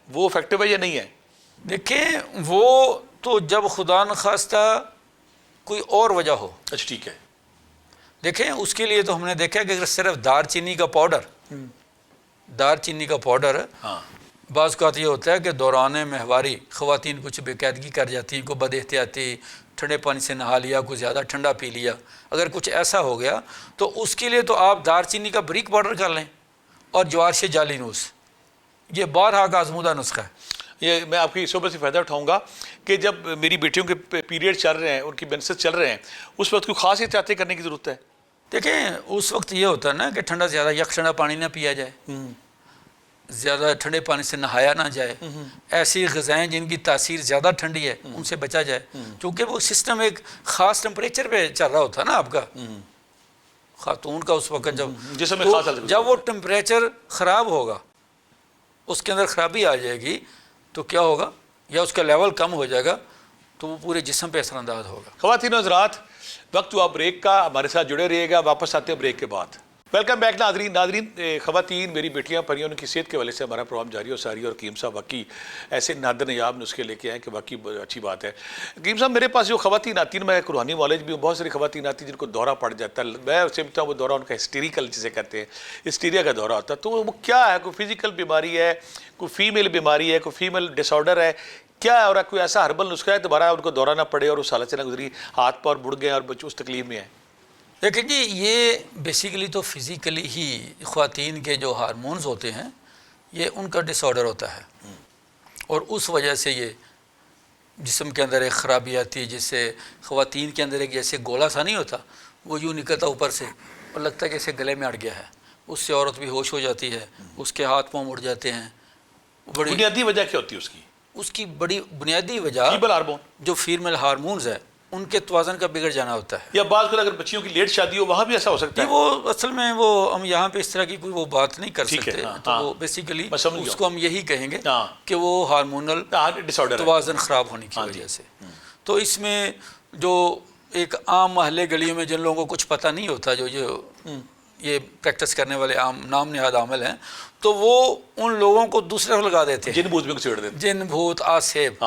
S1: وہ افیکٹو ہے یا نہیں ہے؟
S2: دیکھیں وہ تو جب خدا نخواستہ کوئی اور وجہ ہو.
S1: اچھا ٹھیک ہے.
S2: دیکھیں اس کے لیے تو ہم نے دیکھا کہ اگر صرف دار چینی کا پاؤڈر
S1: ہاں
S2: بعض اوقات یہ ہوتا ہے کہ دوران ماہواری خواتین کچھ بے قاعدگی کر جاتی ہیں, کوئی بد احتیاطی ٹھنڈے پانی سے نہا لیا, کوئی زیادہ ٹھنڈا پی لیا, اگر کچھ ایسا ہو گیا تو اس کے لیے تو آپ دار چینی کا بریک پاؤڈر کر لیں اور جوار سے جالی نوس, یہ بارہا کا آزمودہ نسخہ ہے.
S1: یہ میں آپ کی صحبت سے فائدہ اٹھاؤں گا کہ جب میری بیٹیوں کے پیریڈ چل رہے ہیں, ان کی مینسز چل رہے ہیں, اس وقت کوئی خاص احتیاطیں کرنے کی ضرورت ہے؟
S2: دیکھیں اس وقت یہ ہوتا ہے نا کہ ٹھنڈا زیادہ یک ٹھنڈا پانی نہ پیا جائے, زیادہ ٹھنڈے پانی سے نہایا نہ جائے, ایسی غذائیں جن کی تاثیر زیادہ ٹھنڈی ہے ان سے بچا جائے, کیونکہ وہ سسٹم ایک خاص ٹمپریچر پہ چل رہا ہوتا ہے نا آپ کا خاتون کا اس وقت, جب وہ ٹمپریچر خراب ہوگا, اس کے اندر خرابی آ جائے گی تو کیا ہوگا, یا اس کا لیول کم ہو جائے گا تو وہ پورے جسم پہ اثر انداز ہوگا.
S1: خواتین و حضرات, وقت ہوا بریک کا, ہمارے ساتھ جڑے رہیے گا, واپس آتے ہیں بریک کے بعد. ویلکم بیک ناظرین. خواتین میری بیٹیاں پریوں ان کی صحت کے حوالے سے ہمارا پروگرام جاری ہے, اور ساری اور حکیم صاحب واقعی ایسے نادر نیاب نسخے لے کے آئے کہ واقعی اچھی بات ہے. حکیم صاحب میرے پاس جو خواتین آتی ہیں, میں ایک روحانی نالج بھی ہوں, بہت ساری خواتین آتی ہیں جن کو دورہ پڑ جاتا ہے, میں سمجھتا ہوں وہ دورہ ان کا ہسٹیریکل جسے کہتے ہیں, ہسٹیریا کا دورہ ہوتا ہے. تو وہ کیا ہے, کوئی فزیکل بیماری ہے, کوئی فیمیل بیماری ہے, کوئی فیمیل ڈس آرڈر ہے, کیا ہے, اور کوئی ایسا ہربل نسخہ ہے دوبارہ ان کو دورہ نہ پڑے اور اس حالت سے نہ گزری, ہاتھ پاؤں بڑھ گئے اور بچے اس تکلیف میں ہیں؟
S2: دیکھیں جی یہ بیسیکلی تو فزیکلی ہی خواتین کے جو ہارمونز ہوتے ہیں یہ ان کا ڈس آرڈر ہوتا ہے, اور اس وجہ سے یہ جسم کے اندر ایک خرابی آتی ہے, جس سے خواتین کے اندر ایک جیسے گولا سا نہیں ہوتا, وہ یوں نکلتا اوپر سے اور لگتا ہے کہ جیسے گلے میں اڑ گیا ہے, اس سے عورت بھی ہوش ہو جاتی ہے, اس کے ہاتھ پاؤں مڑ جاتے ہیں. بڑی
S1: بنیادی وجہ کیا ہوتی ہے
S2: اس کی بڑی بنیادی وجہ
S1: فیبل ہارمون
S2: جو فیمیل ہارمونز ہے ان کے توازن کا بگڑ جانا ہوتا ہے.
S1: یا بعض اگر بچیوں کی لیٹ شادی ہو وہاں بھی ایسا ہو سکتا ہے؟
S2: وہ اصل میں وہ ہم یہاں پہ اس طرح کی کوئی وہ بات نہیں کر سکتے, تو وہ بیسیکلی اس کو ہم یہی کہیں گے کہ وہ ہارمونل توازن خراب ہونے کی وجہ سے. تو اس میں جو ایک عام محلے گلیوں میں جن لوگوں کو کچھ پتہ نہیں ہوتا, جو یہ پریکٹس کرنے والے عام نام نہاد عامل ہیں, تو وہ ان لوگوں کو دوسرے کو لگا دیتے ہیں,
S1: جن بھوت میں چھوڑ دیتے ہیں,
S2: جن بھوت آسیب.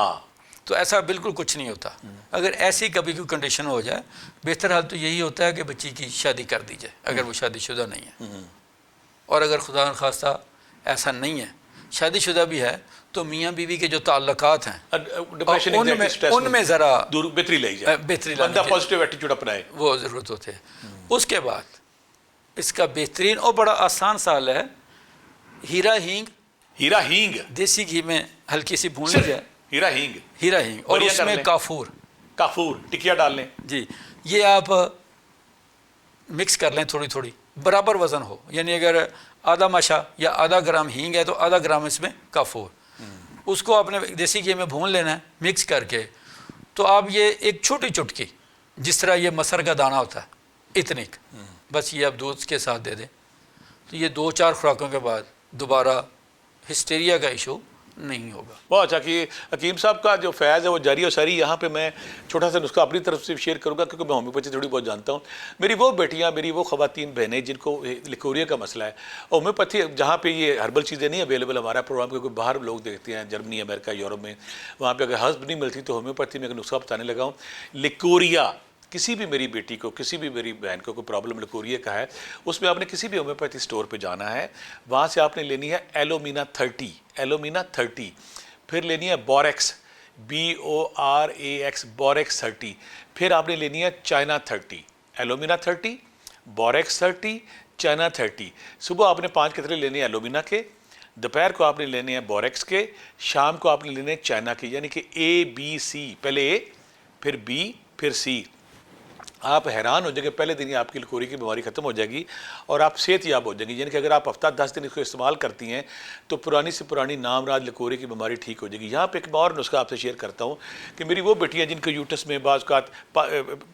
S2: تو ایسا بالکل کچھ نہیں ہوتا. اگر ایسی کبھی کوئی کنڈیشن ہو جائے, بہتر حال تو یہی ہوتا ہے کہ بچی کی شادی کر دی جائے اگر وہ شادی شدہ نہیں ہے, اور اگر خدا نخواستہ ایسا نہیں ہے, شادی شدہ بھی ہے, تو میاں بیوی کے جو تعلقات ہیں ان میں ذرا
S1: بہتری لائی جائے,
S2: بہتری
S1: بندہ پازیٹیو ایٹیٹیوڈ اپنائے,
S2: وہ ضرورت ہوتے ہے. اس کے بعد اس کا بہترین اور بڑا آسان سال ہے ہیرا ہینگ, دیسی گھی میں ہلکی سی بھون لی جائے, ہیرا ہینگ اور اس میں
S1: کافور ٹکیا ڈال لیں
S2: جی, یہ آپ مکس کر لیں تھوڑی تھوڑی, برابر وزن ہو, یعنی اگر آدھا ماشا یا آدھا گرام ہینگ ہے تو آدھا گرام اس میں کافور, اس کو آپ نے دیسی گھی میں بھون لینا ہے مکس کر کے. تو آپ یہ ایک چھوٹی چٹکی, جس طرح یہ مسر کا دانہ ہوتا ہے اتنی, بس یہ آپ دودھ کے ساتھ دے دیں, تو یہ 2-4 خوراکوں کے بعد دوبارہ ہسٹیریا کا ایشو نہیں ہوگا.
S1: بہت اچھا کہ حکیم صاحب کا جو فیض ہے وہ جاری و ساری. یہاں پہ میں چھوٹا سا نسخہ اپنی طرف سے شیئر کروں گا, کیونکہ میں ہومیوپیتھی تھوڑی بہت جانتا ہوں. میری وہ بیٹیاں, میری وہ خواتین بہنیں جن کو لیکوریا کا مسئلہ ہے, اور ہومیوپیتھی جہاں پہ یہ ہربل چیزیں نہیں اویلیبل ہمارا پروگرام, کیونکہ باہر لوگ دیکھتے ہیں جرمنی, امریکہ, یورپ میں, وہاں پہ اگر ہرب نہیں ملتی تو ہومیوپیتھی میں ایک نسخہ بتانے لگا ہوں. لیکوریا, کسی بھی میری بیٹی کو, کسی بھی میری بہن کو کوئی پرابلم لیکوریا کا ہے, اس میں آپ نے کسی بھی ہومیوپیتھی اسٹور پہ جانا ہے, وہاں سے آپ نے لینی ہے ایلومینا 30, پھر لینی ہے بوریکس BORAX بوریکس 30, پھر آپ نے لینی ہے چائنا 30, ایلومینا 30, بوریکس 30, چائنا 30. صبح آپ نے 5 قطرے لینے ہیں ایلومینا کے, دوپہر کو آپ نے لینے ہیں بوریکس کے, شام کو آپ نے لینے ہیں چائنا کے, یعنی کہ ABC, پہلے A پھر B پھر C. آپ حیران ہو جائیں گے, پہلے دن ہی آپ کی لکوری کی بیماری ختم ہو جائے گی اور آپ صحت یاب ہو جائیں گی. یعنی کہ اگر آپ ہفتہ 10 دن اس کو استعمال کرتی ہیں تو پرانی سے پرانی نام راج لکوری کی بیماری ٹھیک ہو جائے گی. یہاں پہ ایک اور نسخہ آپ سے شیئر کرتا ہوں کہ میری وہ بیٹیاں جن کے یوٹس میں بعض اوقات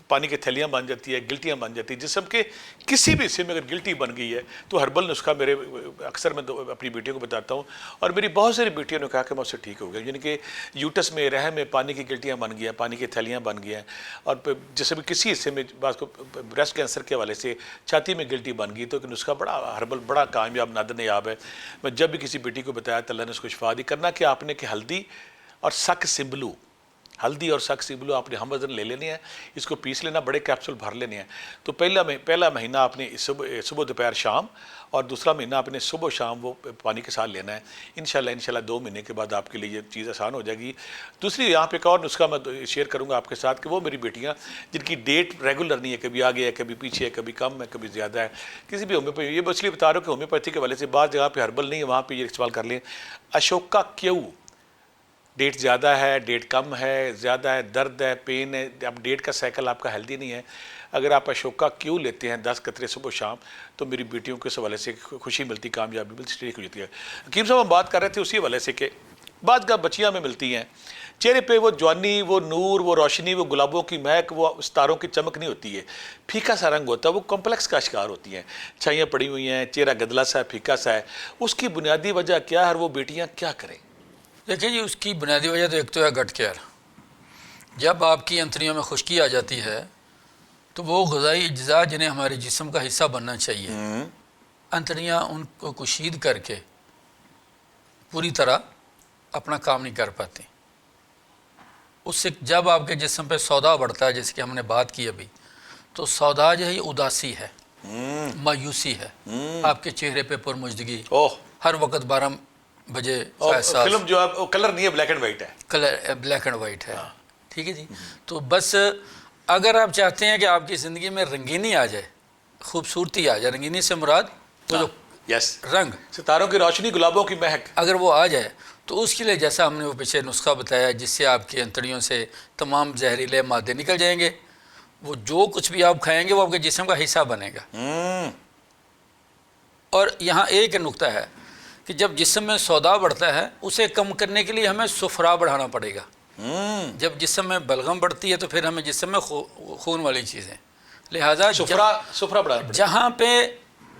S1: پانی کی تھیلیاں بن جاتی ہے, گلٹیاں بن جاتی ہیں, جسم کے کسی بھی حصے میں اگر گلٹی بن گئی ہے تو ہربل نسخہ میرے اکثر میں اپنی بیٹیوں کو بتاتا ہوں, اور میری بہت ساری بیٹیوں نے کہا کہ میں اس سے ٹھیک ہو گیا. یعنی کہ یوٹس میں رحم میں پانی کی گلٹیاں بن گئی ہیں, پانی کی تھیلیاں بن گئی ہیں, اور جسم کے کسی حصے میں بعض کو بریسٹ کینسر کے حوالے سے چھاتی میں گلٹی بن گئی, تو ایک نسخہ بڑا ہربل بڑا کامیاب نادر نیاب ہے. میں جب بھی کسی بیٹی کو بتایا تو اللہ نے اس کو شفا دی. کرنا کہ آپ نے کہ ہلدی اور سک سمبلو, ہلدی اور سک سمبلو آپ نے ہم وزن لے لینے ہیں, اس کو پیس لینا, بڑے کیپسول بھر لینے ہیں. تو پہلا مہینہ آپ نے صبح دوپہر شام, اور دوسرا مہینہ آپ نے صبح و شام وہ پانی کے ساتھ لینا ہے. انشاءاللہ 2 مہینے کے بعد آپ کے لیے یہ چیز آسان ہو جائے گی. دوسری یہاں پہ ایک اور نسخہ میں شیئر کروں گا آپ کے ساتھ کہ وہ میری بیٹیاں جن کی ڈیٹ ریگولر نہیں ہے, کبھی آگے ہے, کبھی پیچھے ہے, کبھی کم ہے, کبھی زیادہ ہے, کسی بھی ہومیوپیتھی, یہ اس لیے بتا رہا ہوں کہ ہومیوپیتھی کے حوالے سے بعض جگہ پہ ہربل نہیں ہے, وہاں پہ یہ استعمال کر لیں. اشوکا کیو, ڈیٹ زیادہ ہے, ڈیٹ کم ہے, زیادہ ہے, درد ہے, پین ہے, اب ڈیٹ کا سائیکل آپ کا ہیلدی نہیں ہے, اگر آپ اشوکا کیو لیتے ہیں 10 قطرے صبح و شام تو میری بیٹیوں کے اس حوالے سے خوشی ملتی, کامیابی ملتی, ٹھیک ہو جاتی ہے. حکیم صاحب ہم بات کر رہے تھے اسی حوالے سے کہ بعض کا بچیاں میں ملتی ہیں, چہرے پہ وہ جوانی, وہ نور, وہ روشنی, وہ گلابوں کی مہک, وہ ستاروں کی چمک نہیں ہوتی ہے, پھیکا سا رنگ ہوتا ہے, وہ کمپلیکس کا شکار ہوتی ہیں, چھائیاں پڑی ہوئی ہیں, چہرہ گدلا سا ہے, پھیکا سا ہے. اس کی بنیادی وجہ کیا ہے اور وہ بیٹیاں کیا کریں؟
S2: دیکھیں جی, اس کی بنیادی وجہ تو ایک تو ہے گٹ کیئر. جب آپ کی انتڑیوں میں خشکی آ جاتی ہے تو وہ غذائی اجزاء جنہیں ہمارے جسم کا حصہ بننا چاہیے, انتڑیاں ان کو کشید کر کے پوری طرح اپنا کام نہیں کر پاتی. اس سے جب آپ کے جسم پہ سودا بڑھتا ہے, جیسے کہ ہم نے بات کی ابھی, تو سودا جو ہے یہ اداسی ہے, مایوسی ہے, آپ کے چہرے پہ پرمجدگی, ہر وقت 12 بجے
S1: فلم جو ہے کلر نہیں ہے, بلیک اینڈ وائٹ ہے,
S2: کلر بلیک اینڈ وائٹ ہے. ٹھیک ہے جی. تو بس اگر آپ چاہتے ہیں کہ آپ کی زندگی میں رنگینی آ جائے, خوبصورتی آ جائے, رنگینی سے مراد وہ جو رنگ,
S1: ستاروں کی روشنی, گلابوں کی مہک,
S2: اگر وہ آ جائے تو اس کے لیے جیسا ہم نے وہ پیچھے نسخہ بتایا جس سے آپ کی انتڑیوں سے تمام زہریلے مادے نکل جائیں گے, وہ جو کچھ بھی آپ کھائیں گے وہ آپ کے جسم کا حصہ بنے گا. اور یہاں ایک نقطہ ہے کہ جب جسم میں سودا بڑھتا ہے اسے کم کرنے کے لیے ہمیں سفرا بڑھانا پڑے گا. جب جسم میں بلغم بڑھتی ہے تو پھر ہمیں جسم میں خون والی چیزیں, لہٰذا
S1: سفرا بڑھانا پڑے گا.
S2: جہاں پہ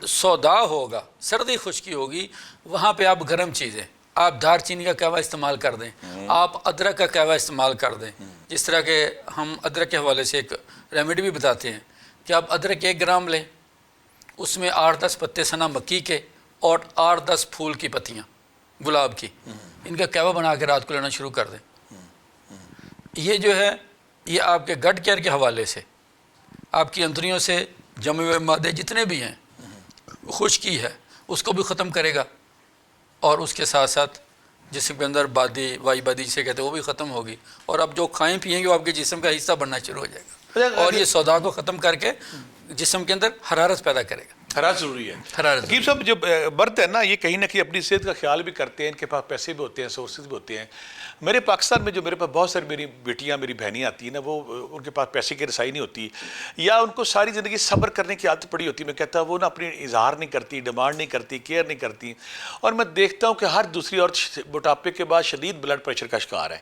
S2: سودا ہوگا, سردی خشکی ہوگی, وہاں پہ آپ گرم چیزیں, آپ دار چینی کا قہوہ استعمال کر دیں, آپ ادرک کا قہوہ استعمال کر دیں. جس طرح کہ ہم ادرک کے حوالے سے ایک ریمیڈی بھی بتاتے ہیں کہ آپ ادرک 1 گرام لیں, اس میں 8-10 پتے سنا مکی کے اور 8-10 پھول کی پتیاں گلاب کی, ان کا قہوہ بنا کے رات کو لینا شروع کر دیں. یہ جو ہے یہ آپ کے گٹ کیئر کے حوالے سے آپ کی انتڑیوں سے جمے ہوئے مادے جتنے بھی ہیں, خشکی ہے اس کو بھی ختم کرے گا, اور اس کے ساتھ ساتھ جسم کے اندر بادی, وائی بادی جسے کہتے ہیں, وہ بھی ختم ہوگی, اور اب جو کھائیں پیئیں گے وہ آپ کے جسم کا حصہ بننا شروع ہو جائے گا, اور یہ سودا کو ختم کر کے جسم کے اندر حرارت پیدا کرے گا.
S1: حرارت ضروری ہے. حکیم صاحب جو مرد ہے نا, یہ کہیں نہ کہیں اپنی صحت کا خیال بھی کرتے ہیں, ان کے پاس پیسے بھی ہوتے ہیں, سورسز بھی ہوتے ہیں. میرے پاکستان میں جو میرے پاس بہت ساری میری بیٹیاں, میری بہنیں آتی ہیں نا, وہ ان کے پاس پیسے کی رسائی نہیں ہوتی, یا ان کو ساری زندگی صبر کرنے کی عادت پڑی ہوتی ہے. میں کہتا ہوں وہ نا اپنی اظہار نہیں کرتی, ڈیمانڈ نہیں کرتی, کیئر نہیں کرتی, اور میں دیکھتا ہوں کہ ہر دوسری عورت موٹاپے کے بعد شدید بلڈ پریشر کا شکار ہے.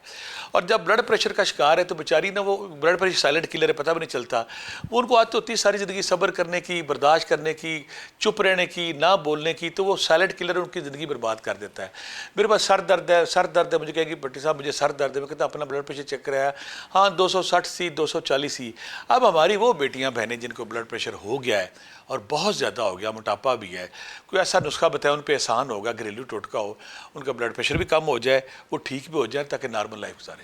S1: اور جب بلڈ پریشر کا شکار ہے تو بیچاری نا, وہ بلڈ پریشر سائلنٹ کلر ہے, پتہ بھی نہیں چلتا. وہ ان کو عادت ہوتی ہے ساری زندگی صبر کرنے کی, برداشت کرنے کی, چپ رہنے کی, نہ بولنے کی, تو وہ سائلنٹ کلر ان کی زندگی برباد کر دیتا ہے. میرے پاس سر درد ہے, مجھے کہیں گے بٹی صاحب مجھے سر درد ہے, میں کہتا اپنا بلڈ پریشر چیک کرایا, ہاں 260 سی, 240 سی. اب ہماری وہ بیٹیاں بہنیں جن کو بلڈ پریشر ہو گیا ہے اور بہت زیادہ ہو گیا, موٹاپا بھی ہے, کوئی ایسا نسخہ بتایا ان پہ آسان ہوگا, گھریلو ٹوٹکا ہو, ان کا بلڈ پریشر بھی کم ہو جائے, وہ ٹھیک بھی ہو جائے, تاکہ نارمل لائف گزارے.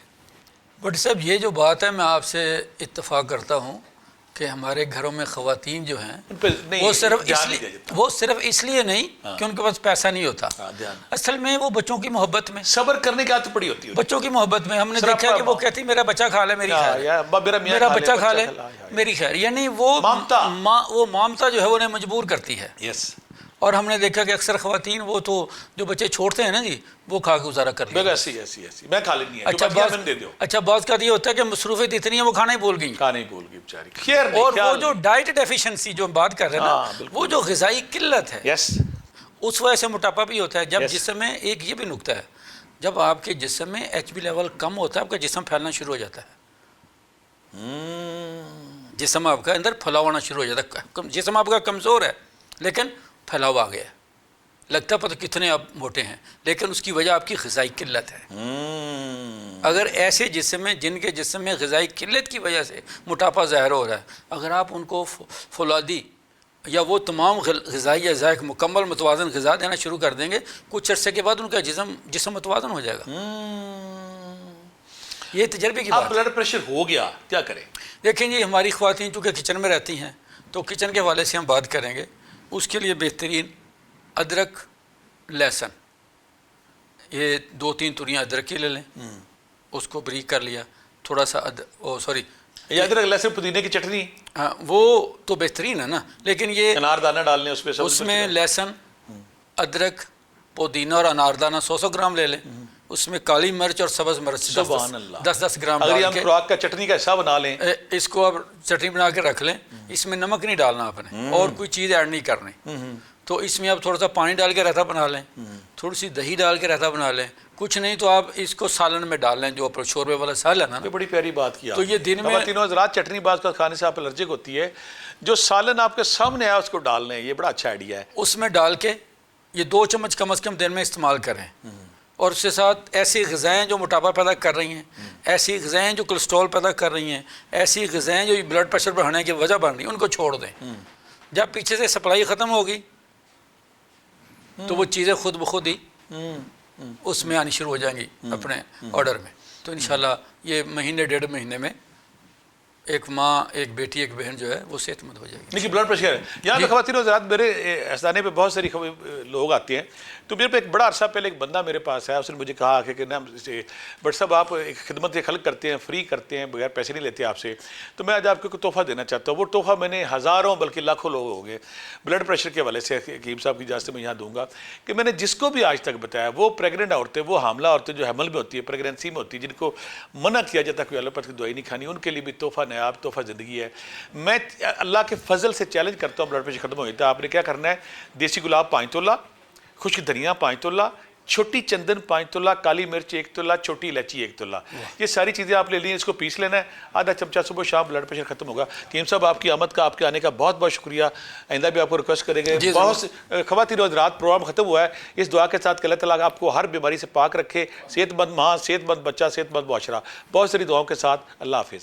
S2: بٹ صاحب یہ جو بات ہے میں آپ سے اتفاق کرتا ہوں کہ ہمارے گھروں میں خواتین جو ہیں وہ صرف اس لیے نہیں کہ ان کے پاس پیسہ نہیں ہوتا, اصل میں وہ بچوں کی محبت میں
S1: صبر کرنے کی عادت پڑی ہوتی ہے.
S2: بچوں کی محبت میں ہم نے دیکھا کہ وہ کہتی میرا بچہ کھا لے میری خیر, میرا بچہ کھا لے میری خیر, یعنی وہ مامتا جو ہے انہیں مجبور کرتی ہے. اور ہم نے دیکھا کہ اکثر خواتین وہ تو جو بچے چھوڑتے ہیں نا جی وہ کھا کے گزارا کر لیتے
S1: ایسی میں کھا لینی ہے
S2: اچھا بعض کا یہ ہوتا ہے کہ مصروفیت اتنی ہے وہ کھانا ہی بھول گئی
S1: بیچاری. خیر نہیں,
S2: اور وہ
S1: خیال
S2: جو ڈائٹ ڈیفیشنسی جو ہم بات کر رہے ہیں نا وہ جو غذائی قلت ہے
S1: یس
S2: اس وجہ سے موٹاپا بھی ہوتا ہے. جب جسم میں ایک یہ بھی نکتہ ہے, جب آپ کے جسم میں ایچ بی لیول کم ہوتا ہے آپ کا جسم پھیلنا شروع ہو جاتا ہے. جسم آپ کا اندر پھیلاؤ ہونا شروع ہو جاتا ہے. جسم آپ کا کمزور ہے لیکن پھیلاؤ آ گیا ہے, لگتا ہے پتہ کتنے آپ موٹے ہیں, لیکن اس کی وجہ آپ کی غذائی قلت ہے. اگر ایسے جسم میں جن کے جسم میں غذائی قلت کی وجہ سے موٹاپا ظاہر ہو رہا ہے, اگر آپ ان کو فولادی یا وہ تمام غذائی اجزاء مکمل متوازن غذا دینا شروع کر دیں گے, کچھ عرصے کے بعد ان کا جسم متوازن ہو جائے گا. یہ تجربے کی بات.
S1: بلڈ پریشر ہو گیا کیا کریں؟
S2: دیکھیں جی ہماری خواتین چونکہ کچن میں رہتی ہیں تو کچن کے حوالے سے ہم بات کریں گے. اس کے لیے بہترین ادرک لہسن, یہ 2-3 توریاں ادرک کی لے لیں, اس کو بریک کر لیا, تھوڑا سا
S1: یہ ادرک لہسن پودینے کی چٹنی,
S2: ہاں وہ تو بہترین ہے نا, لیکن یہ
S1: اناردانہ ڈالنے اس
S2: میں لہسن ادرک پودینہ اور اناردانہ 100 گرام لے لیں, اس میں کالی مرچ اور سبز مرچ 10 گرام
S1: اگر
S2: ڈال
S1: ہم
S2: کے
S1: خوراک کا چٹنی کا حصہ بنا لیں,
S2: اس کو آپ چٹنی بنا کے رکھ لیں. اس میں نمک نہیں ڈالنا آپ نے اور کوئی چیز ایڈ نہیں کرنی, تو اس میں آپ تھوڑا سا پانی ڈال کے رائتا بنا لیں, تھوڑی سی دہی ڈال کے رائتا بنا لیں, کچھ نہیں تو آپ اس کو سالن میں ڈال لیں, جو شوربے والا سالن ہے نا.
S1: بڑی پیاری بات کیا.
S2: تو یہ دن میں
S1: خواتینوں حضرات چٹنی بعض کا کھانے سے آپ الرجک ہوتی ہے, جو سالن آپ کے سامنے آیا اس کو ڈال لیں, یہ بڑا اچھا آئیڈیا ہے.
S2: اس میں ڈال کے یہ 2 چمچ کم از کم دن میں استعمال کریں, اور اس کے ساتھ ایسی غذائیں جو موٹاپا پیدا کر رہی ہیں, ایسی غذائیں جو کولیسٹرول پیدا کر رہی ہیں, ایسی غذائیں جو بلڈ پریشر بڑھانے کی وجہ بن رہی ہیں, ان کو چھوڑ دیں. جب پیچھے سے سپلائی ختم ہوگی تو وہ چیزیں خود بخود ہی اس میں آنی شروع ہو جائیں گی اپنے آرڈر میں. تو انشاءاللہ یہ مہینے 1.5 مہینے میں ایک ماں, ایک بیٹی, ایک بہن جو ہے وہ صحت مند ہو جائے گی.
S1: لیکن بلڈ پریشر ہے یہاں پہ خواتین حضرات, میرے استانے پہ بہت ساری لوگ آتے ہیں, تو میرے پہ ایک بڑا عرصہ پہلے ایک بندہ میرے پاس ہے, اس نے مجھے کہا کہ نا بٹ صاحب آپ ایک خدمت خلق کرتے ہیں, فری کرتے ہیں, بغیر پیسے نہیں لیتے آپ سے, تو میں آج آپ کو کوئی تحفہ دینا چاہتا ہوں. وہ تحفہ میں نے ہزاروں بلکہ لاکھوں لوگ ہو گئے بلڈ پریشر کے حوالے سے حکیم صاحب کی اجازت سے میں یہاں دوں گا, کہ میں نے جس کو بھی آج تک بتایا, وہ پریگننٹ عورتیں, وہ حاملہ عورتیں جو حمل میں ہوتی ہے, پریگننسی میں ہوتی ہے, جن کو منع کیا جاتا ہے کوئی ایلوپیتھ کی دوائی نہیں کھانی, ان کے لیے بھی تحفہ نایاب, تحفہ زندگی ہے. میں اللہ کے فضل سے چیلنج کرتا ہوں, بلڈ پریشر ختم ہو جاتا ہے. آپ نے کیا کرنا ہے, دیسی گلاب 5 تولہ, خشک دھنیا 5 تولہ, چھوٹی چندن 5 تولہ, کالی مرچ 1 تولہ, چھوٹی الائچی 1 تولہ, یہ ساری چیزیں آپ لے لیں, اس کو پیس لینا ہے, آدھا چمچہ صبح شام, بلڈ پریشر ختم ہوگا. حکیم صاحب آپ کی آمد کا, آپ کے آنے کا بہت بہت شکریہ. آئندہ بھی آپ کو ریکویسٹ کریں گے. بہت خواتین و حضرات پروگرام ختم ہوا ہے اس دعا کے ساتھ کہ اللہ تعالیٰ آپ کو ہر بیماری سے پاک رکھے, صحت مند ماں, صحت مند بچہ, صحت مند معاشرہ. بہت ساری دعاؤں کے ساتھ اللہ حافظ.